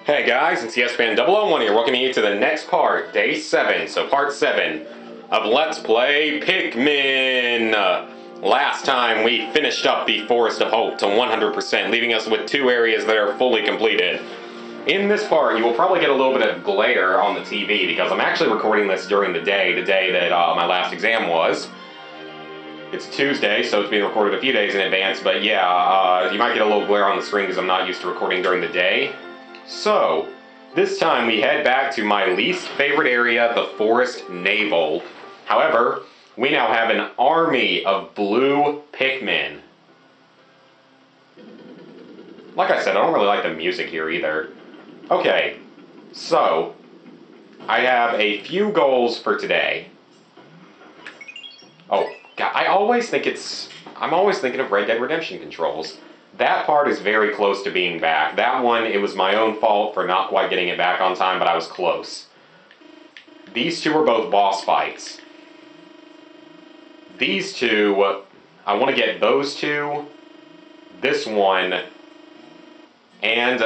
Hey guys, it's YesFan001 here, welcoming you to the next part, Day 7, so Part 7 of Let's Play Pikmin! Last time we finished up the Forest of Hope to 100%, leaving us with 2 areas that are fully completed. In this part, you will probably get a little bit of glare on the TV, because I'm actually recording this during the day that my last exam was. It's Tuesday, so it's being recorded a few days in advance, but yeah, you might get a little glare on the screen because I'm not used to recording during the day. So, this time we head back to my least favorite area, the Forest Navel. However, we now have an army of blue Pikmin. Like I said, I don't really like the music here either. Okay, so, I have a few goals for today. Oh, God, I'm always thinking of Red Dead Redemption controls. That part is very close to being back. That one, it was my own fault for not quite getting it back on time, but I was close. These two are both boss fights. These two, I want to get those two, this one, and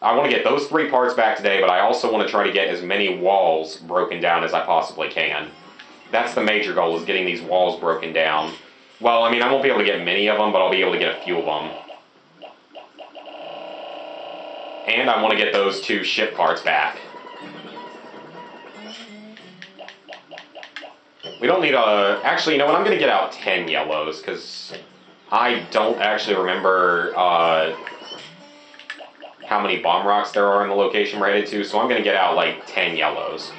I want to get those 3 parts back today, but I also want to try to get as many walls broken down as I possibly can. That's the major goal, is getting these walls broken down. Well, I mean, I won't be able to get many of them, but I'll be able to get a few of them. And I want to get those 2 ship parts back. We don't need a... Actually, you know what? I'm going to get out 10 yellows, because I don't actually remember how many bomb rocks there are in the location we're headed to, so I'm going to get out, like, 10 yellows.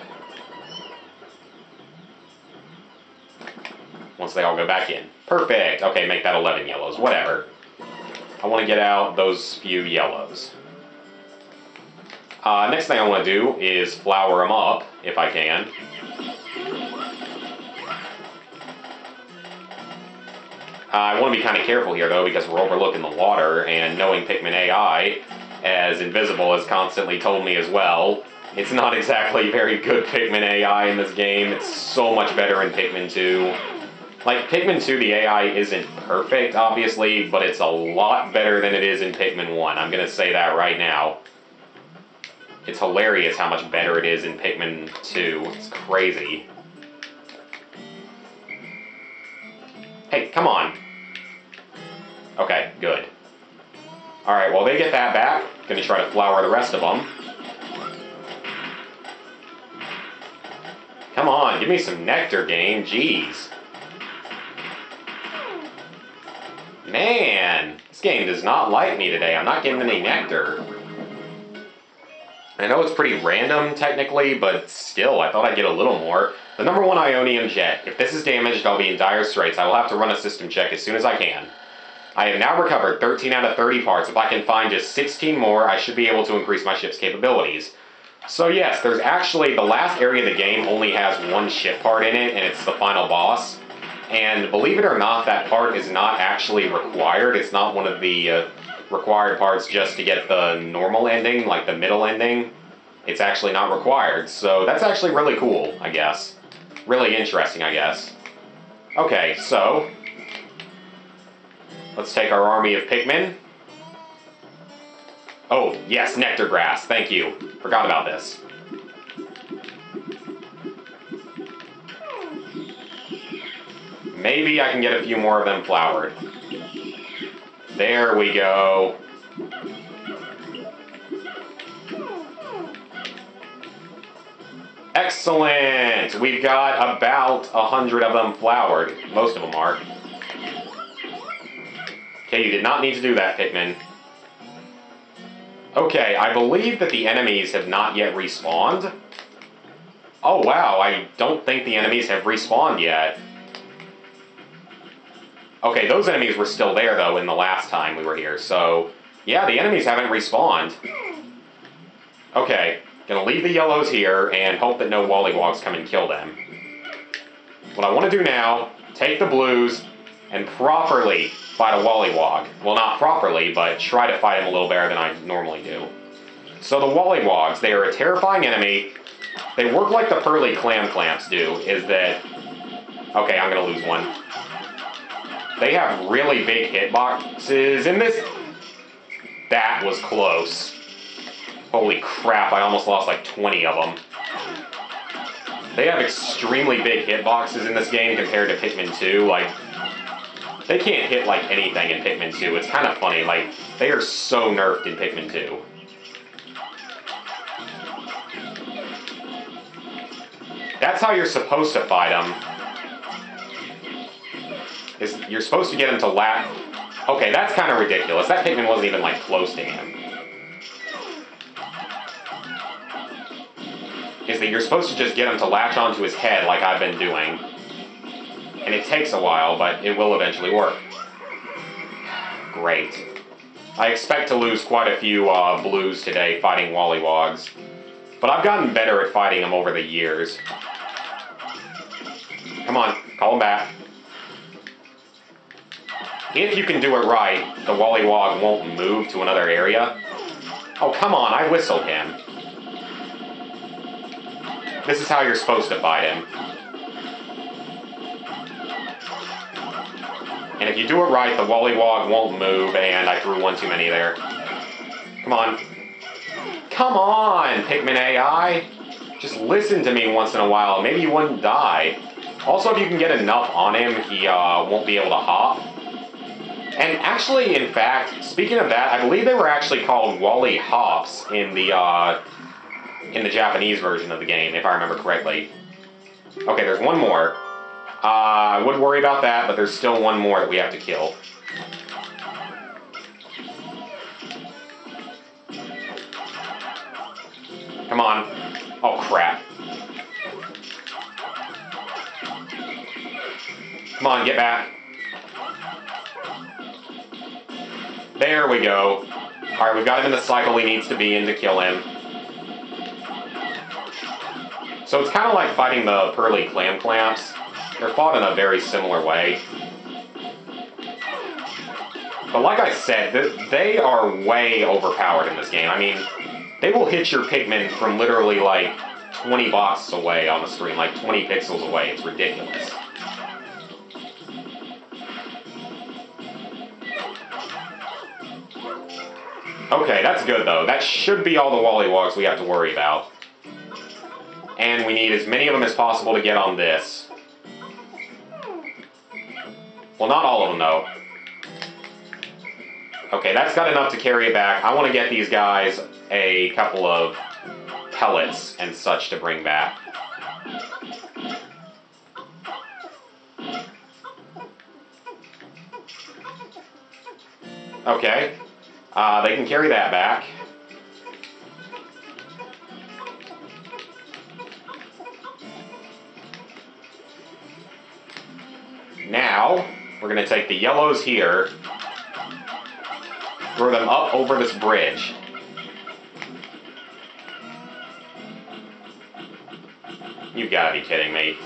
Once they all go back in. Perfect! Okay, make that 11 yellows. Whatever. I want to get out those few yellows. Next thing I want to do is flower them up, if I can. I want to be kind of careful here, though, because we're overlooking the water, and knowing Pikmin AI, as Invisible has constantly told me as well, it's not exactly very good Pikmin AI in this game. It's so much better in Pikmin 2. Like, Pikmin 2, the AI isn't perfect, obviously, but it's a lot better than it is in Pikmin 1. I'm going to say that right now. It's hilarious how much better it is in Pikmin 2. It's crazy. Hey, come on. Okay, good. Alright, well, they get that back. Gonna try to flower the rest of them. Come on, give me some nectar, game. Jeez. Man, this game does not like me today. I'm not getting any nectar. I know it's pretty random, technically, but still, I thought I'd get a little more. The number 1 Ionium Jet. If this is damaged, I'll be in dire straits. I will have to run a system check as soon as I can. I have now recovered 13 out of 30 parts. If I can find just 16 more, I should be able to increase my ship's capabilities. So yes, there's actually, the last area of the game only has 1 ship part in it, and it's the final boss. And believe it or not, that part is not actually required. It's not one of the required parts just to get the normal ending, like the middle ending. It's actually not required, so that's actually really cool, I guess. Really interesting, I guess. Okay, so let's take our army of Pikmin. Oh, yes, nectar grass, thank you. Forgot about this. Maybe I can get a few more of them flowered. There we go. Excellent! We've got about 100 of them flowered. Most of them are. Okay, you did not need to do that, Pikmin. Okay, I believe that the enemies have not yet respawned. Oh wow, I don't think the enemies have respawned yet. Okay, those enemies were still there, though, in the last time we were here, so... Yeah, the enemies haven't respawned. Okay, gonna leave the yellows here and hope that no wollywogs come and kill them. What I want to do now, take the blues and properly fight a wollywog. Well, not properly, but try to fight him a little better than I normally do. So the wollywogs, they are a terrifying enemy. They work like the pearly clam clamps do, is that... Okay, I'm gonna lose one. They have really big hitboxes in this. That was close. Holy crap, I almost lost like 20 of them. They have extremely big hitboxes in this game compared to Pikmin 2. Like, they can't hit like anything in Pikmin 2. It's kind of funny. Like, they are so nerfed in Pikmin 2. That's how you're supposed to fight them. You're supposed to get him to latch. Okay, that's kind of ridiculous. That Pikmin wasn't even like close to him. Is that you're supposed to just get him to latch onto his head like I've been doing. And it takes a while, but it will eventually work. Great. I expect to lose quite a few blues today fighting wollywogs. But I've gotten better at fighting them over the years. Come on, call him back. If you can do it right, the wollywog won't move to another area. Oh, come on, I whistled him. This is how you're supposed to fight him. And if you do it right, the wollywog won't move, and I threw one too many there. Come on. Come on, Pikmin AI! Just listen to me once in a while, maybe you wouldn't die. Also, if you can get enough on him, he won't be able to hop. And actually, in fact, speaking of that, I believe they were actually called Wally Hops in the Japanese version of the game, if I remember correctly. Okay, there's one more. I wouldn't worry about that, but there's still one more that we have to kill. Come on. Oh, crap. Come on, get back. There we go. Alright, we've got him in the cycle he needs to be in to kill him. So it's kind of like fighting the Pearly Clam Clamps. They're fought in a very similar way. But like I said, they are way overpowered in this game. I mean, they will hit your Pikmin from literally like 20 boxes away on the screen, like 20 pixels away. It's ridiculous. Okay, that's good though. That should be all the wollywogs we have to worry about. And we need as many of them as possible to get on this. Well, not all of them though. Okay, that's got enough to carry it back. I want to get these guys a couple of pellets and such to bring back. Okay. They can carry that back. Now, we're going to take the yellows here, throw them up over this bridge. You've got to be kidding me.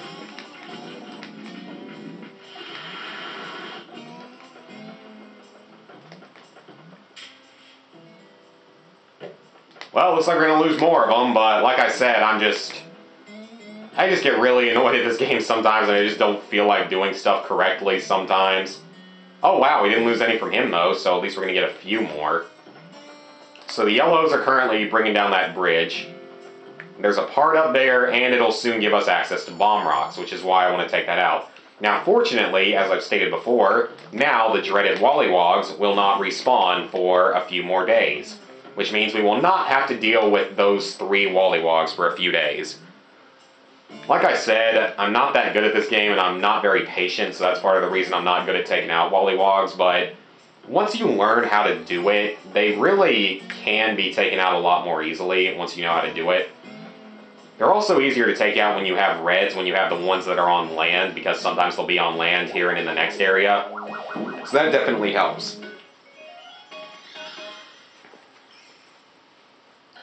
Well, looks like we're going to lose more of them, but like I said, I just get really annoyed at this game sometimes, and I just don't feel like doing stuff correctly sometimes. Oh wow, we didn't lose any from him though, so at least we're going to get a few more. So the yellows are currently bringing down that bridge. There's a part up there, and it'll soon give us access to bomb rocks, which is why I want to take that out. Now, fortunately, as I've stated before, now the dreaded wollywogs will not respawn for a few more days, which means we will not have to deal with those 3 wollywogs for a few days. Like I said, I'm not that good at this game, and I'm not very patient, so that's part of the reason I'm not good at taking out wollywogs, but once you learn how to do it, they really can be taken out a lot more easily once you know how to do it. They're also easier to take out when you have reds, when you have the ones that are on land, because sometimes they'll be on land here and in the next area. So that definitely helps.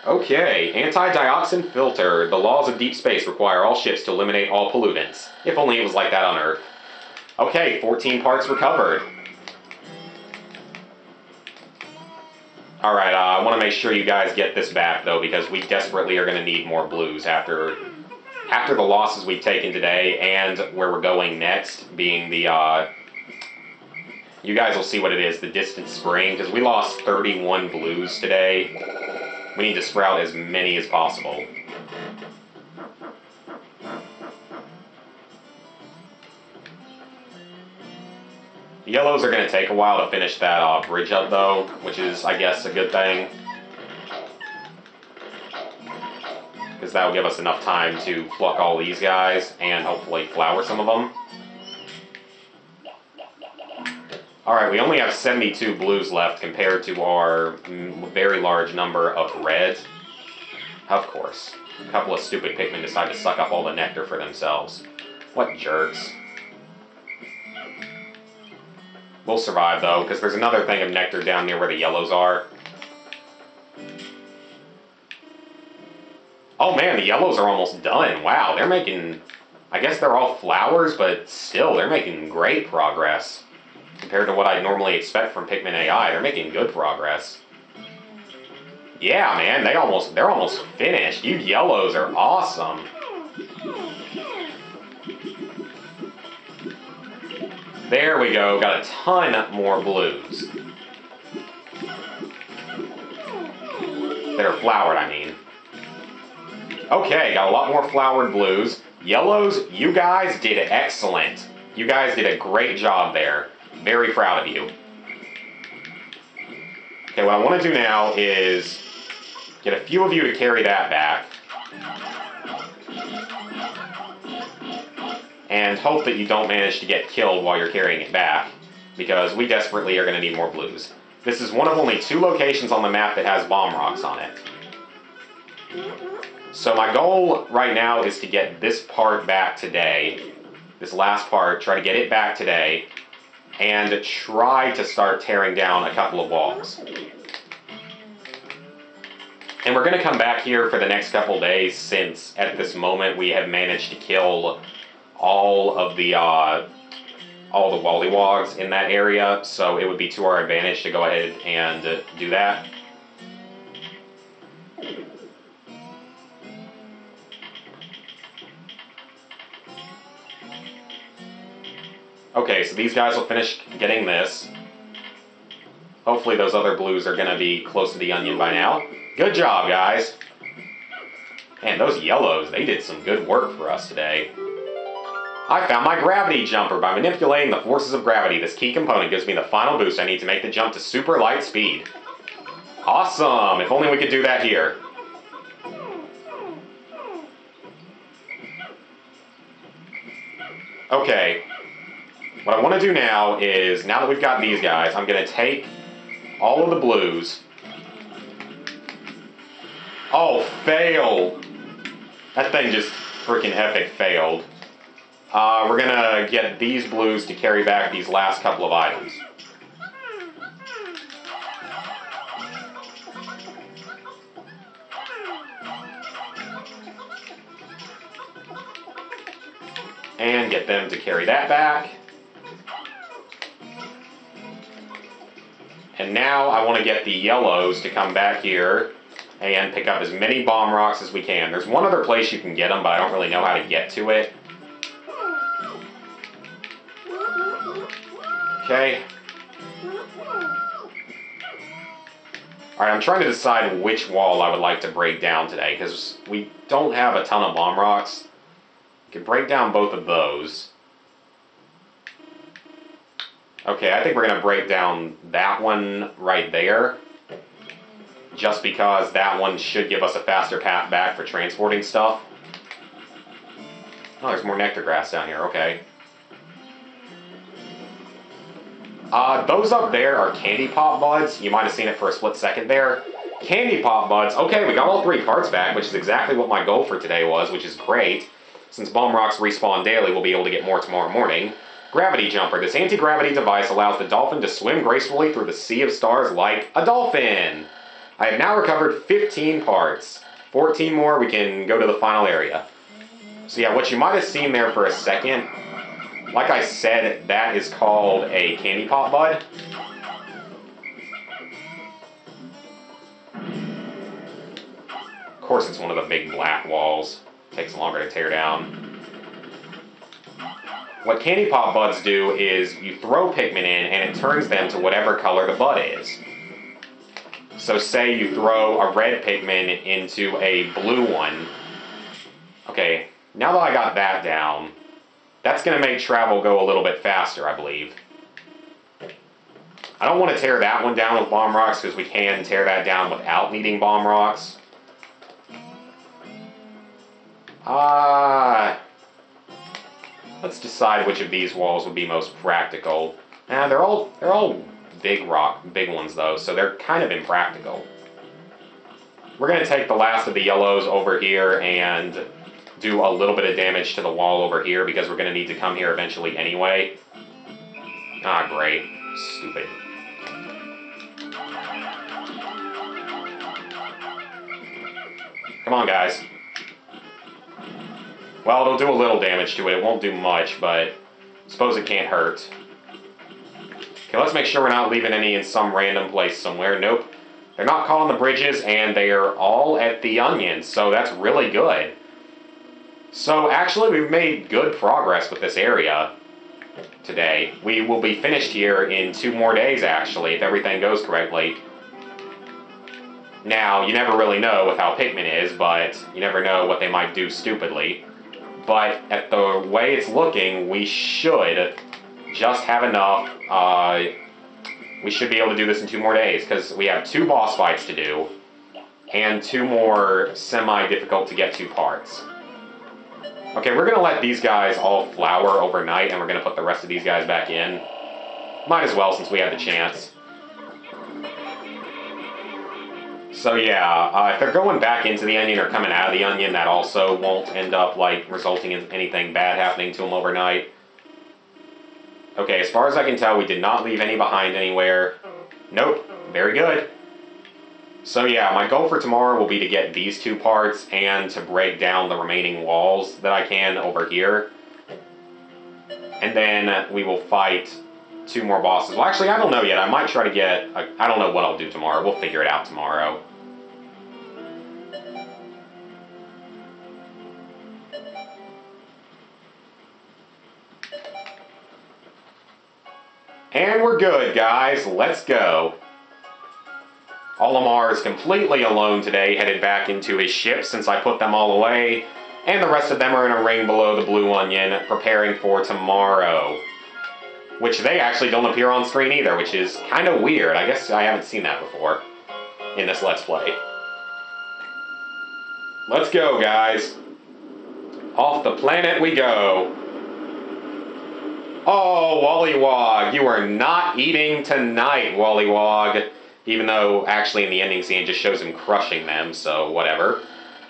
Okay, anti-dioxin filter. The laws of deep space require all ships to eliminate all pollutants. If only it was like that on Earth. Okay, 14 parts recovered. Alright, I want to make sure you guys get this back, though, because we desperately are going to need more blues after the losses we've taken today, and where we're going next, being the, you guys will see what it is, the distant spring, because we lost 31 blues today. We need to sprout as many as possible. The yellows are going to take a while to finish that bridge up, though, which is, I guess, a good thing. Because that will give us enough time to pluck all these guys and hopefully flower some of them. Alright, we only have 72 blues left compared to our very large number of reds. Of course. A couple of stupid Pikmin decide to suck up all the nectar for themselves. What jerks. We'll survive, though, because there's another thing of nectar down near where the yellows are. Oh man, the yellows are almost done. Wow, they're making... I guess they're all flowers, but still, they're making great progress. Compared to what I'd normally expect from Pikmin AI, they're making good progress. Yeah, man, they're almost finished. You yellows are awesome. There we go, got a ton more blues. That are flowered, I mean. Okay, got a lot more flowered blues. Yellows, you guys did excellent. You guys did a great job there. Very proud of you. Okay, what I want to do now is get a few of you to carry that back. And hope that you don't manage to get killed while you're carrying it back, because we desperately are going to need more blues. This is one of only 2 locations on the map that has bomb rocks on it. So my goal right now is to get this part back today. This last part, try to get it back today. And try to start tearing down a couple of walls. And we're going to come back here for the next couple days, since at this moment we have managed to kill all of the wollywogs in that area, so it would be to our advantage to go ahead and do that. Okay, so these guys will finish getting this. Hopefully those other blues are going to be close to the onion by now. Good job, guys. Man, those yellows, they did some good work for us today. I found my gravity jumper. By manipulating the forces of gravity, this key component gives me the final boost I need to make the jump to super light speed. Awesome! If only we could do that here. Okay. What I want to do now is, now that we've got these guys, I'm going to take all of the blues. Oh, fail! That thing just freaking epic failed. We're going to get these blues to carry back these last couple of items. And get them to carry that back. And now I want to get the yellows to come back here and pick up as many bomb rocks as we can. There's one other place you can get them, but I don't really know how to get to it. Okay. Alright, I'm trying to decide which wall I would like to break down today, because we don't have a ton of bomb rocks. We can break down both of those. Okay, I think we're going to break down that one right there, just because that one should give us a faster path back for transporting stuff. Oh, there's more nectar grass down here, okay. Those up there are candy pop buds. You might have seen it for a split second there. Candy pop buds. Okay, we got all 3 parts back, which is exactly what my goal for today was, which is great. Since bomb rocks respawn daily, we'll be able to get more tomorrow morning. Gravity jumper. This anti-gravity device allows the dolphin to swim gracefully through the sea of stars like a dolphin. I have now recovered 15 parts. 14 more, we can go to the final area. So yeah, what you might have seen there for a second, like I said, that is called a candy pop bud. Of course it's one of the big black walls. Takes longer to tear down. What candy pop buds do is you throw Pikmin in and it turns them to whatever color the bud is. So say you throw a red Pikmin into a blue one. Okay, now that I got that down, that's going to make travel go a little bit faster, I believe. I don't want to tear that one down with bomb rocks because we can tear that down without needing bomb rocks. Let's decide which of these walls would be most practical. They're all big ones though, so they're kind of impractical. We're going to take the last of the yellows over here and do a little bit of damage to the wall over here because we're going to need to come here eventually anyway. Ah, great. Stupid. Come on, guys. Well, it'll do a little damage to it. It won't do much, but I suppose it can't hurt. Okay, let's make sure we're not leaving any in some random place somewhere. Nope. They're not caught on the bridges, and they are all at the onions, so that's really good. So, actually, we've made good progress with this area today. We will be finished here in 2 more days, actually, if everything goes correctly. Now, you never really know with how Pikmin is, but you never know what they might do stupidly. But at the way it's looking, we should just have enough. We should be able to do this in 2 more days, because we have 2 boss fights to do, and 2 more semi-difficult to get to parts. Okay, we're going to let these guys all flower overnight, and we're going to put the rest of these guys back in. Might as well, since we have the chance. So yeah, if they're going back into the onion or coming out of the onion, that also won't end up, like, resulting in anything bad happening to them overnight. Okay, as far as I can tell, we did not leave any behind anywhere. Nope, very good. So yeah, my goal for tomorrow will be to get these 2 parts and to break down the remaining walls that I can over here. And then we will fight 2 more bosses. Well, actually, I don't know yet. I might try to get... I don't know what I'll do tomorrow. We'll figure it out tomorrow. And we're good, guys. Let's go. Olimar is completely alone today, headed back into his ship since I put them all away. And the rest of them are in a ring below the blue onion, preparing for tomorrow. Which they actually don't appear on screen either, which is kind of weird. I guess I haven't seen that before in this Let's Play. Let's go, guys. Off the planet we go. Oh, wollywog, you are not eating tonight, wollywog. Even though, actually, in the ending scene, it just shows him crushing them, so whatever.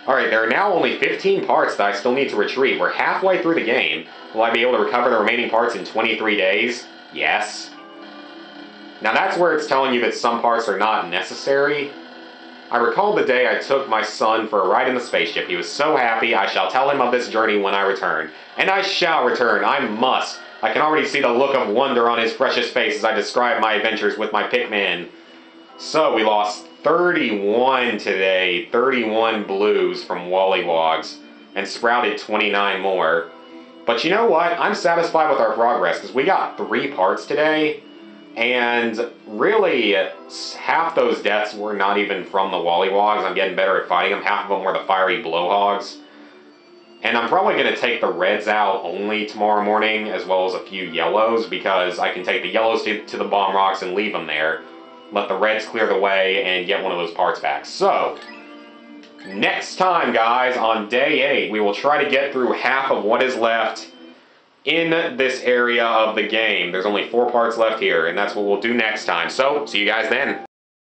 Alright, there are now only 15 parts that I still need to retrieve. We're halfway through the game. Will I be able to recover the remaining parts in 23 days? Yes. Now that's where it's telling you that some parts are not necessary. I recall the day I took my son for a ride in the spaceship. He was so happy. I shall tell him of this journey when I return. And I shall return. I must. I can already see the look of wonder on his precious face as I describe my adventures with my Pikmin. So, we lost 31 today. 31 blues from wollywogs. And sprouted 29 more. But you know what? I'm satisfied with our progress, because we got 3 parts today. And really, half those deaths were not even from the wollywogs. I'm getting better at fighting them. Half of them were the fiery blowhogs. And I'm probably going to take the reds out only tomorrow morning, as well as a few yellows, because I can take the yellows to the bomb rocks and leave them there. Let the reds clear the way and get one of those parts back. So, next time, guys, on day 8, we will try to get through half of what is left in this area of the game. There's only 4 parts left here, and that's what we'll do next time. So, see you guys then.